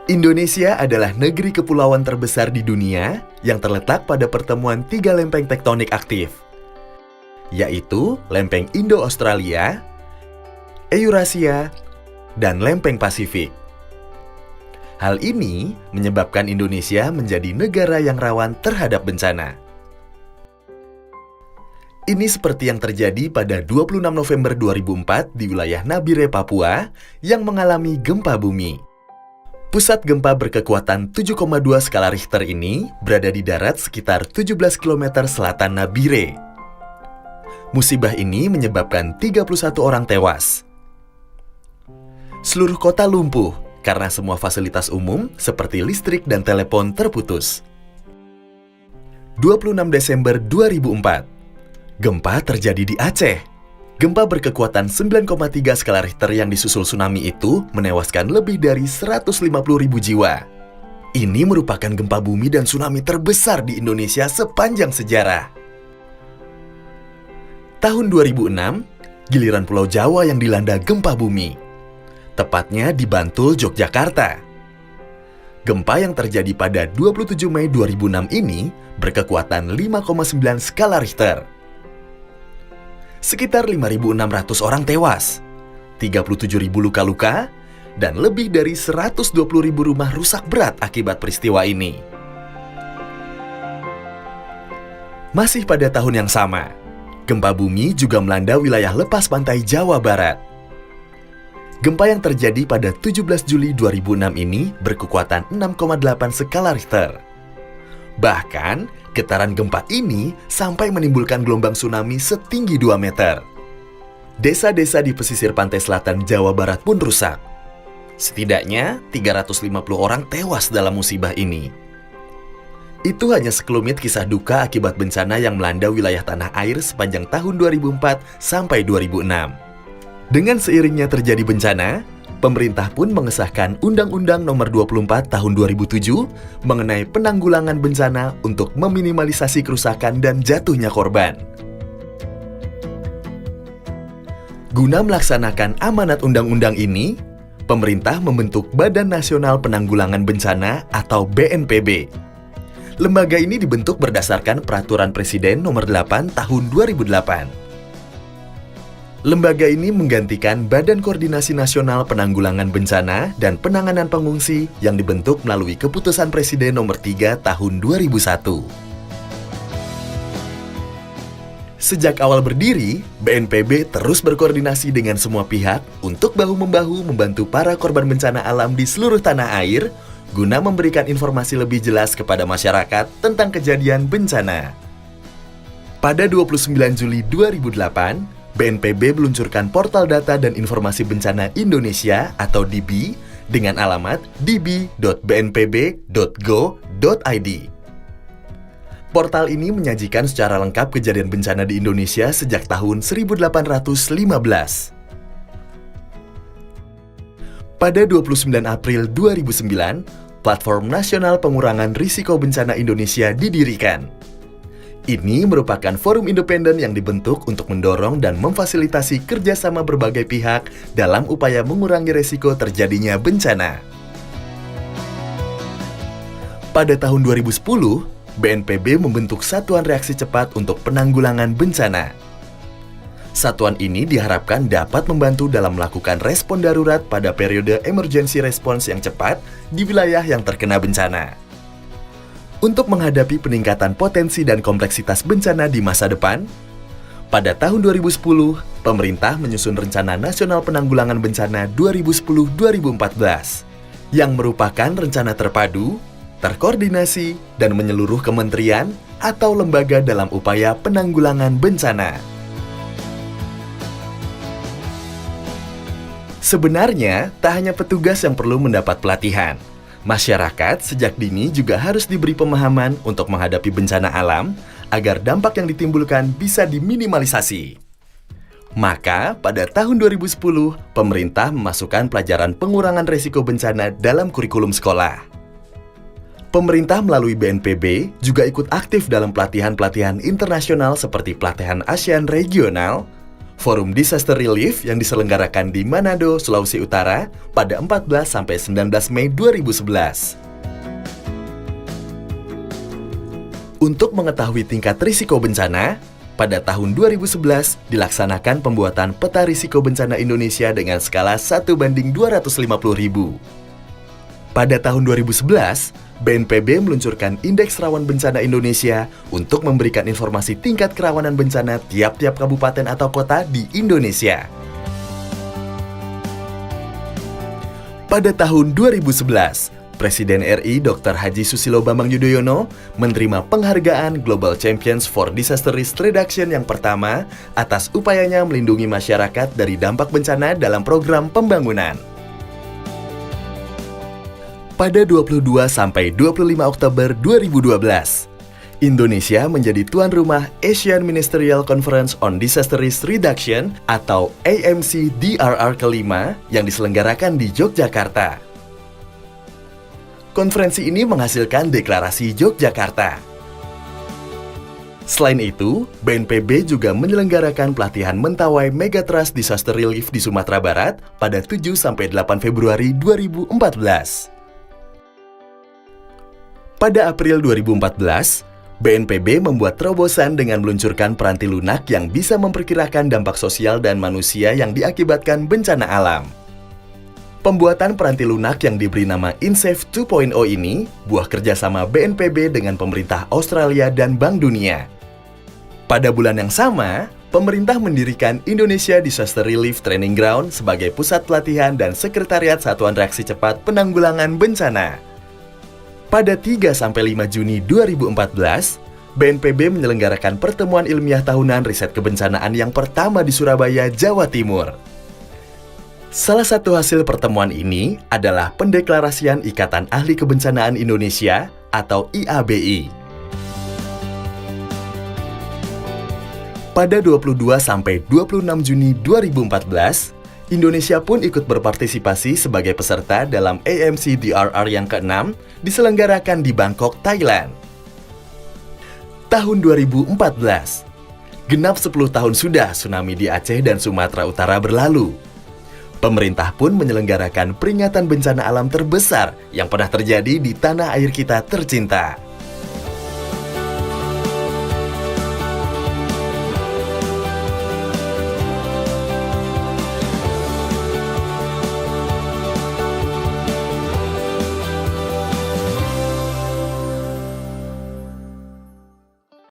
Indonesia adalah negeri kepulauan terbesar di dunia yang terletak pada pertemuan tiga lempeng tektonik aktif, yaitu lempeng Indo-Australia, Eurasia, dan lempeng Pasifik. Hal ini menyebabkan Indonesia menjadi negara yang rawan terhadap bencana. Ini seperti yang terjadi pada 26 November 2004 di wilayah Nabire, Papua, yang mengalami gempa bumi. Pusat gempa berkekuatan 7,2 skala Richter ini berada di darat sekitar 17 km selatan Nabire. Musibah ini menyebabkan 31 orang tewas. Seluruh kota lumpuh karena semua fasilitas umum seperti listrik dan telepon terputus. 26 Desember 2004, gempa terjadi di Aceh. Gempa berkekuatan 9,3 skala Richter yang disusul tsunami itu menewaskan lebih dari 150.000 jiwa. Ini merupakan gempa bumi dan tsunami terbesar di Indonesia sepanjang sejarah. Tahun 2006, giliran Pulau Jawa yang dilanda gempa bumi. Tepatnya di Bantul, Yogyakarta. Gempa yang terjadi pada 27 Mei 2006 ini berkekuatan 5,9 skala Richter. Sekitar 5.600 orang tewas, 37.000 luka-luka, dan lebih dari 120.000 rumah rusak berat akibat peristiwa ini. Masih pada tahun yang sama, gempa bumi juga melanda wilayah lepas pantai Jawa Barat. Gempa yang terjadi pada 17 Juli 2006 ini berkekuatan 6,8 skala Richter. Bahkan, getaran gempa ini sampai menimbulkan gelombang tsunami setinggi 2 meter. Desa-desa di pesisir pantai selatan Jawa Barat pun rusak. Setidaknya 350 orang tewas dalam musibah ini. Itu hanya sekelumit kisah duka akibat bencana yang melanda wilayah tanah air sepanjang tahun 2004 sampai 2006. Dengan seiringnya terjadi bencana, pemerintah pun mengesahkan Undang-Undang Nomor 24 Tahun 2007 mengenai penanggulangan bencana untuk meminimalisasi kerusakan dan jatuhnya korban. Guna melaksanakan amanat undang-undang ini, pemerintah membentuk Badan Nasional Penanggulangan Bencana atau BNPB. Lembaga ini dibentuk berdasarkan Peraturan Presiden Nomor 8 Tahun 2008. Lembaga ini menggantikan Badan Koordinasi Nasional Penanggulangan Bencana dan Penanganan Pengungsi yang dibentuk melalui Keputusan Presiden Nomor 3 Tahun 2001. Sejak awal berdiri, BNPB terus berkoordinasi dengan semua pihak untuk bahu-membahu membantu para korban bencana alam di seluruh tanah air guna memberikan informasi lebih jelas kepada masyarakat tentang kejadian bencana. Pada 29 Juli 2008, BNPB meluncurkan Portal Data dan Informasi Bencana Indonesia atau DIBI dengan alamat db.bnpb.go.id. Portal ini menyajikan secara lengkap kejadian bencana di Indonesia sejak tahun 1815. Pada 29 April 2009, Platform Nasional Pengurangan Risiko Bencana Indonesia didirikan. Ini merupakan forum independen yang dibentuk untuk mendorong dan memfasilitasi kerjasama berbagai pihak dalam upaya mengurangi risiko terjadinya bencana. Pada tahun 2010, BNPB membentuk Satuan Reaksi Cepat untuk Penanggulangan Bencana. Satuan ini diharapkan dapat membantu dalam melakukan respon darurat pada periode emergency response yang cepat di wilayah yang terkena bencana. Untuk menghadapi peningkatan potensi dan kompleksitas bencana di masa depan, pada tahun 2010, pemerintah menyusun Rencana Nasional Penanggulangan Bencana 2010-2014, yang merupakan rencana terpadu, terkoordinasi, dan menyeluruh kementerian atau lembaga dalam upaya penanggulangan bencana. Sebenarnya, tak hanya petugas yang perlu mendapat pelatihan. Masyarakat sejak dini juga harus diberi pemahaman untuk menghadapi bencana alam agar dampak yang ditimbulkan bisa diminimalisasi. Maka, pada tahun 2010, pemerintah memasukkan pelajaran pengurangan risiko bencana dalam kurikulum sekolah. Pemerintah melalui BNPB juga ikut aktif dalam pelatihan-pelatihan internasional seperti pelatihan ASEAN Regional, Forum Disaster Relief yang diselenggarakan di Manado, Sulawesi Utara pada 14-19 Mei 2011. Untuk mengetahui tingkat risiko bencana, pada tahun 2011 dilaksanakan pembuatan peta risiko bencana Indonesia dengan skala 1:250.000. Pada tahun 2011, BNPB meluncurkan Indeks Rawan Bencana Indonesia untuk memberikan informasi tingkat kerawanan bencana tiap-tiap kabupaten atau kota di Indonesia. Pada tahun 2011, Presiden RI Dr. Haji Susilo Bambang Yudhoyono menerima penghargaan Global Champions for Disaster Risk Reduction yang pertama atas upayanya melindungi masyarakat dari dampak bencana dalam program pembangunan. Pada 22-25 Oktober 2012, Indonesia menjadi tuan rumah Asian Ministerial Conference on Disaster Risk Reduction atau AMC-DRR kelima yang diselenggarakan di Yogyakarta. Konferensi ini menghasilkan Deklarasi Yogyakarta. Selain itu, BNPB juga menyelenggarakan pelatihan Mentawai Megatrust Disaster Relief di Sumatera Barat pada 7-8 Februari 2014. Pada April 2014, BNPB membuat terobosan dengan meluncurkan peranti lunak yang bisa memperkirakan dampak sosial dan manusia yang diakibatkan bencana alam. Pembuatan peranti lunak yang diberi nama InSafe 2.0 ini buah kerjasama BNPB dengan pemerintah Australia dan Bank Dunia. Pada bulan yang sama, pemerintah mendirikan Indonesia Disaster Relief Training Ground sebagai pusat pelatihan dan sekretariat Satuan Reaksi Cepat Penanggulangan Bencana. Pada 3-5 Juni 2014, BNPB menyelenggarakan pertemuan ilmiah tahunan riset kebencanaan yang pertama di Surabaya, Jawa Timur. Salah satu hasil pertemuan ini adalah pendeklarasian Ikatan Ahli Kebencanaan Indonesia atau IABI. Pada 22-26 Juni 2014, Indonesia pun ikut berpartisipasi sebagai peserta dalam AMC-DRR yang ke-6 diselenggarakan di Bangkok, Thailand. Tahun 2014, genap 10 tahun sudah tsunami di Aceh dan Sumatera Utara berlalu. Pemerintah pun menyelenggarakan peringatan bencana alam terbesar yang pernah terjadi di tanah air kita tercinta.